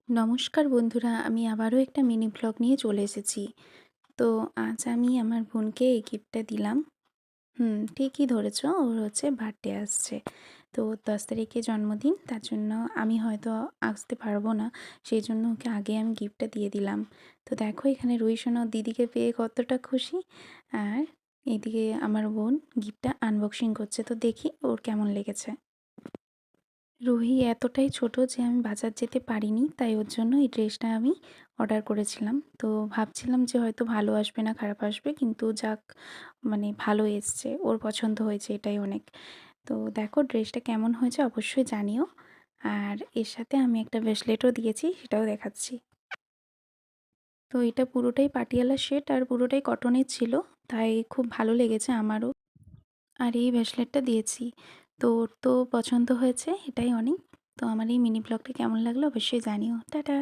নমস্কার বন্ধুরা, আমি আবারও একটা মিনি ভ্লগ নিয়ে চলে এসেছি। তো আজ আমি আমার বোনকে এই গিফটটা দিলাম। ঠিকই ধরেছ, ওর হচ্ছে বার্থডে আসছে। তো 10 তারিখে জন্মদিন, তার জন্য আমি হয়তো আসতে পারবো না। সেই জন্য ওকে আগে আমি গিফটটা দিয়ে দিলাম। তো দেখো এখানে রুহি সোনা ওর দিদিকে পেয়ে কতটা খুশি। আর এদিকে আমার বোন গিফটটা আনবক্সিং করছে, তো দেখি ওর কেমন লেগেছে। রুহি এতটাই ছোট যে আমি বাজার যেতে পারিনি, তাই ওর জন্য এই ড্রেসটা আমি অর্ডার করেছিলাম। তো ভাবছিলাম যে হয়তো ভালো আসবে না খারাপ আসবে, কিন্তু যাক, মানে ভালো এসছে, ওর পছন্দ হয়েছে, এটাই অনেক। তো দেখো ড্রেসটা কেমন হয়েছে অবশ্যই জানিও। আর এর সাথে আমি একটা ব্রেসলেটও দিয়েছি, সেটাও দেখাচ্ছি। তো এটা পুরোটাই পাটিয়ালা সেট আর পুরোটাই কটনের ছিল, তাই খুব ভালো লেগেছে আমারও। আর এই ব্রেসলেটটা দিয়েছি, তো ওর তো পছন্দ হয়েছে, এটাই অনেক। তো আমার এই মিনি ব্লগটা কেমন লাগলো অবশ্যই জানিও। টাটা।